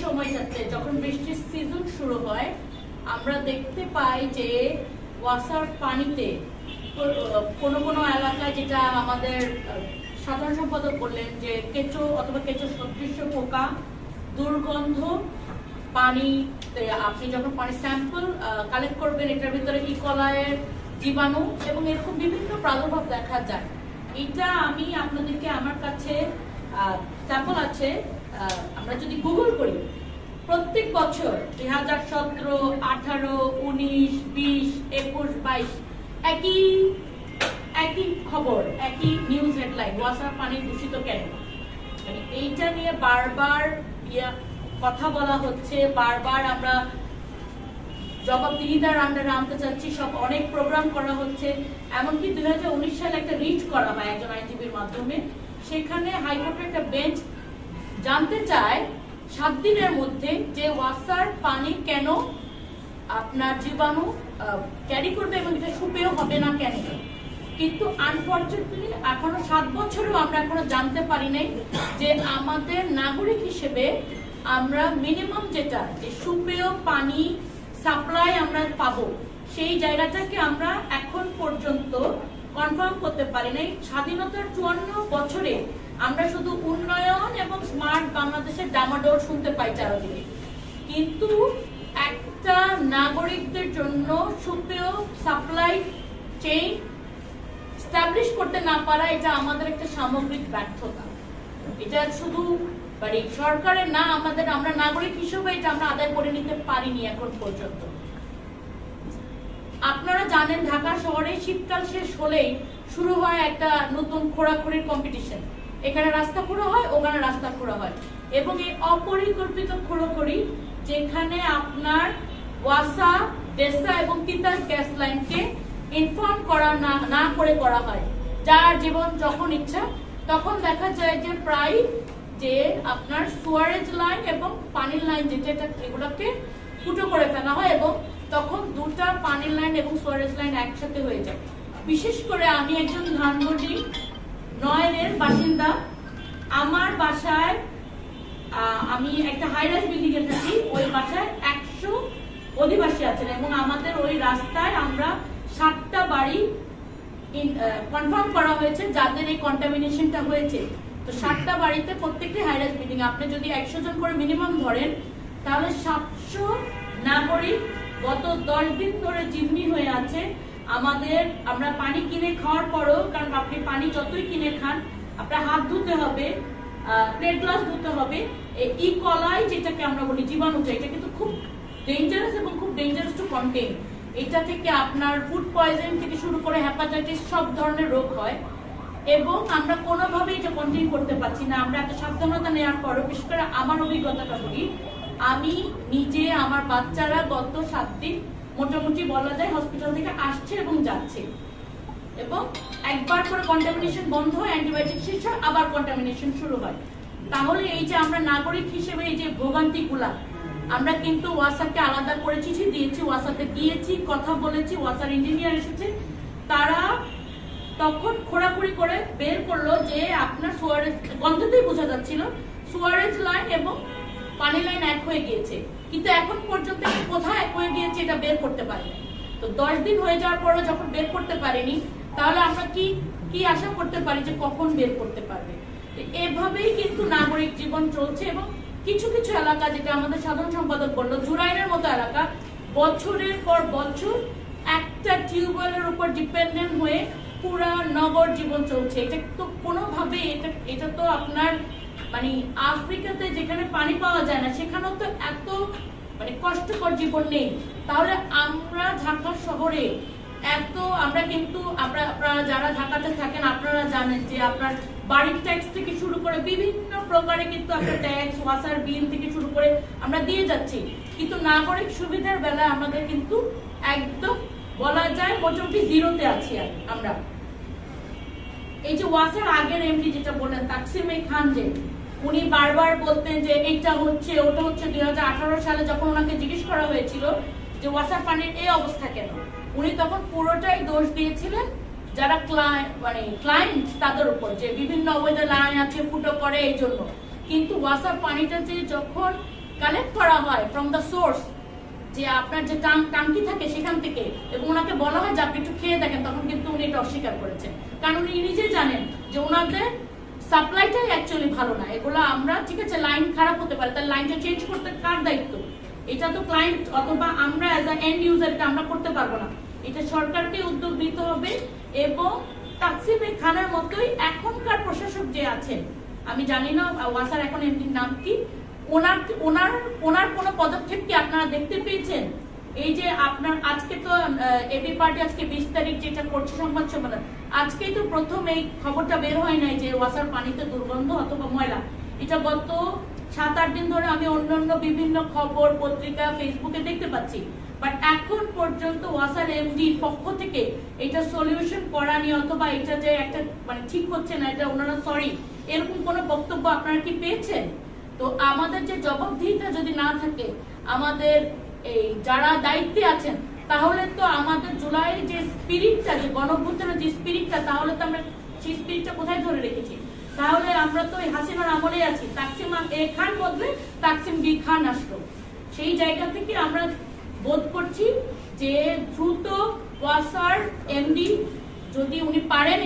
সময়টাতে যখন বৃষ্টির সিজন শুরু হয় আমরা দেখতে পাই যে ওয়াসার পানিতে কোনো কোনো এলাকায়, যেটা আমাদের সাধারণ সম্পাদক বললেন, যে কেঁচো অথবা কেঁচো সদৃশ্য পোকা, দুর্গন্ধ, পানি, আপনি যখন পানি স্যাম্পল কালেক্ট করবেন এটার ভিতরে ইকোলাইয়ের জীবাণু এবং এরকম বিভিন্ন প্রাদুর্ভাব দেখা যায়। এটা আমি আপনাদেরকে, আমার কাছে স্যাম্পল আছে, আমরা যদি গুগল করি প্রত্যেক বছর 2017, 18, 19, 20, 21, 22 একই খবর, একই নিউজ হেডলাইন, ওয়াসার পানি দূষিত কেন। মানে এইটা নিয়ে বারবার কথা বলা হচ্ছে, বারবার আমরা জবাবদিহিতার আন্ডারে আনতে চাচ্ছি, সব অনেক প্রোগ্রাম করা হচ্ছে। এমনকি 2019 সালে একটা রিট করা হয় একজন আইনজীবীর মাধ্যমে, সেখানে হাইকোর্টের একটা বেঞ্চ জানতে চায় 7 দিনের মধ্যে যে ওয়াসার পানি কেন আপনার জীবাণু ক্যারি করবে এবং এটা সুপেয় হবে না কেন। কিন্তু আনফরচুনেটলি এখনো 7 বছরেও আমরা এখনো জানতে পারি নাই যে আমাদের নাগরিক হিসেবে আমরা মিনিমাম যেটা যে সুপেয় পানি সাপ্লাই আমরা পাবো, সেই জায়গাটাকে আমরা এখন পর্যন্ত কনফার্ম করতে পারি নাই। স্বাধীনতার 54 বছরে আমরা শুধু উন্নয়ন এবং স্মার্ট বাংলাদেশের ডামাডোল শুনতে পাই চারদিকে, কিন্তু একটা নাগরিকদের জন্য সুপেয় সাপ্লাই চেইন এস্টাবলিশ করতে না পারা, এটা আমাদের একটা সামগ্রিক ব্যর্থতা। এটা শুধু সরকারের না, আমরা নাগরিক হিসেবে এটা আমরা আদায় করে নিতে পারিনি এখন পর্যন্ত। আপনারা জানেন ঢাকা শহরে শীতকাল শেষ হলেই শুরু হয় একটা নতুন খোঁড়াখুড়ির কম্পিটিশন। এখানে রাস্তা খোঁড়া হয়, ওখানে রাস্তা খোঁড়া হয়, এবং এই অপরিকল্পিত খোঁড়াখুড়ি যেখানে আপনার ওয়াসা, ডেসা এবং তিতাস গ্যাস লাইনকে ইনফর্ম করা না করে করা হয়, যার জীবন যখন ইচ্ছা তখন দেখা যায় যে প্রায় যে আপনার সুয়ারেজ লাইন এবং পানির লাইন যেটা, এগুলোকে ফুটো করে ফেলা হয় এবং তখন দুটা পানির লাইন এবং সুয়ারেজ লাইন একসাথে হয়ে যায়। বিশেষ করে আমি একজন ধানমন্ডি 9-এর বাসিন্দা। আমার বাসায়, আমি একটা হাইরাইজ বিল্ডিং এ থাকি, ওই বাসায় 100 অধিবাসী আছেন এবং আমাদের ওই রাস্তায় আমরা 7টা বাড়ি কনফার্ম করা হয়েছে যাদের এই কন্টামিনেশনটা হয়েছে। তো 7টা বাড়িতে প্রত্যেকটি হাইরাইজ বিল্ডিং, আপনি যদি 100 জন করে মিনিমাম ধরেন তাহলে 700 নাগরিক গত 10 দিন ধরে জিম্মি হয়ে আছে। আমরা পানি কিনে খাওয়ার পরও, কারণ আপনি পানি যতই কিনে খান আপনার হাত ধুতে হবে, প্লেট গ্লাস ধুতে হবে, ই কলাই যেটাকে আমরা বলি জীবাণুটা, এটা কিন্তু খুব ডেঞ্জারাস এবং খুব ডেঞ্জারাস টু কন্টেইন। এটা থেকে আপনার ফুড পয়জন থেকে শুরু করে হেপাটাইটিস সব ধরনের রোগ হয় এবং আমরা কোনোভাবে এটা কন্টেইন করতে পারছি না। আমরা এত সাবধানতা নেওয়ার পরও, বিশেষ করে আমার অভিজ্ঞতাটা বলি, আমি নিজে, আমার বাচ্চারা গত 7 দিন মোটামুটি বলা যায় হসপিটাল থেকে আসছে এবং যাচ্ছে, এবং একবার করে কন্টামিনেশন বন্ধ হয়, অ্যান্টিবায়োটিক শেষ হয়, আবার কন্টামিনেশন শুরু হয়। তাহলে এই যে আমরা নাগরিক হিসেবে এই যে ভোগান্তিগুলা, আমরা কিন্তু ওয়াসাকে আলাদা করে চিঠি দিয়েছি, ওয়াসাতে গিয়েছি, কথা বলেছি, ওয়াসার ইঞ্জিনিয়ার এসেছে, তারা তখন খোঁড়াখুড়ি করে বের করলো যে আপনার সুয়ারেজ, গন্ধতেই বোঝা যাচ্ছিল সুয়ারেজ লাইন এবং পানি লাইন এক হয়ে গিয়েছে, কিন্তু এখন পর্যন্ত কোথায় এক হয়ে গিয়েছে এটা বের করতে পারিনি। তো 10 দিন হয়ে যাওয়ার পরে যখন বের করতে পারিনি, তাহলে আমরা কি আশা করতে পারি যে কখন বের করতে পারবে। এভাবেই কিন্তু নাগরিক জীবন চলছে এবং কিছু কিছু এলাকা, যেটা আমাদের সাধারণ সম্পাদক বললো, জুরাইনের মতো এলাকা বছরের পর বছর একটা টিউবওয়েলের উপর ডিপেন্ডেন্ট হয়ে পুরা নগর জীবন চলছে। এটা তো কোনোভাবে, এটা তো আপনার আফ্রিকাতে যেখানে পানি পাওয়া যায় না সেখানেও তো এত কষ্টকর জীবন নেই। তাহলে আমরা ঢাকা শহরে আমরা কিন্তু আপনারা যারা ঢাকাতে থাকেন আপনারা জানেন যে আপনার বাড়ির ট্যাক্স থেকে শুরু করে বিভিন্ন প্রকারে কিন্তু আপনার ট্যাক্স, ওয়াসার বিল থেকে শুরু করে আমরা দিয়ে যাচ্ছি, কিন্তু নাগরিক সুবিধার বেলায় আমাদের কিন্তু একদম বলা যায় মোটামুটি জিরোতে আছি আমরা। এই যে ওয়াসার আগের এমডি যেটা বললেন তাকসিম খান, যে উনি বারবার বলতেন যে এইটা হচ্ছে ওটা হচ্ছে। 2018 সালে যখন ওনাকে জিজ্ঞেস করা হয়েছিল যে ওয়াসার পানির এই অবস্থা কেন, উনি তখন পুরোটাই দোষ দিয়েছিলেন যারা ক্লায়েন্ট তাদের উপর, যে বিভিন্ন অবৈধ লাইন আছে, ফুটো করে এই জন্য। কিন্তু ওয়াসার পানিটা যে যখন কালেক্ট করা হয় ফ্রম দ্য সোর্স, যে আপনার যে টাঙ্কি থাকে সেখান থেকে, এবং ওনাকে বলা হয় যে আপনি একটু খেয়ে দেখেন, তখন কিন্তু উনি এটা অস্বীকার করেছেন, কারণ উনি নিজেই জানেন যে ওনাদের সাপ্লাইটাই অ্যাকচুয়ালি ভালো না। এগুলো আমরা, ঠিক আছে, লাইন খারাপ হতে পারে, তার লাইনটা চেঞ্জ করতে কার দায়িত্ব? এটা তো ক্লায়েন্ট অথবা আমরা অ্যাজ আ এন্ড ইউজার এটা আমরা করতে পারবো না, এটা সরকারকে উদ্যোগ নিতে হবে। এবং তাকসিমে খানের মতোই এখনকার প্রশাসক যে আছেন, আমি জানি না ওয়াসার এখন এমডির নাম কি, ওনার কোনো পদক্ষেপ কি আপনারা দেখতে পেয়েছেন? এই যে আপনার আজকে তো এবি পার্টি আজকে 20 তারিখ যেটা করছে সংবাদ সম্মেলন, আজকেই তো প্রথম এই খবরটা বের হয় নাই যে ওয়াসার পানিতে দুর্গন্ধ অথবা ময়লা। এটা গত 7-8 দিন ধরে আমি অন্যান্য বিভিন্ন খবর পত্রিকা ফেসবুকে দেখতে পাচ্ছি, বাট এখন পর্যন্ত ওয়াসার এমডির পক্ষ থেকে এটা সলিউশন করা নিয়ে অথবা এটা যে একটা মানে ঠিক হচ্ছে না, এটা ওনারা সরি, এরকম কোনো বক্তব্য আপনারা কি পেয়েছেন? তো আমাদের যে জবাবদিহিতা যদি না থাকে, আমাদের এই যারা দায়িত্বে আছেন, তাহলে তো আমাদের জুলাইয়ের যে স্পিরিটটা, যে গণঅভ্যুত্থানের যে স্পিরিটটা, তাহলে তো আমরা সেই স্পিরিটটা কোথায় ধরে রেখেছি? তাহলে আমরা তো হাসিনার আমলে আছি, তাকসিম এ খান বদলে তাকসিম বি খান আসলো। সেই জায়গা থেকে আমরা বোধ করছি যে দ্রুত ওয়াসার এমডি যদি উনি পারেন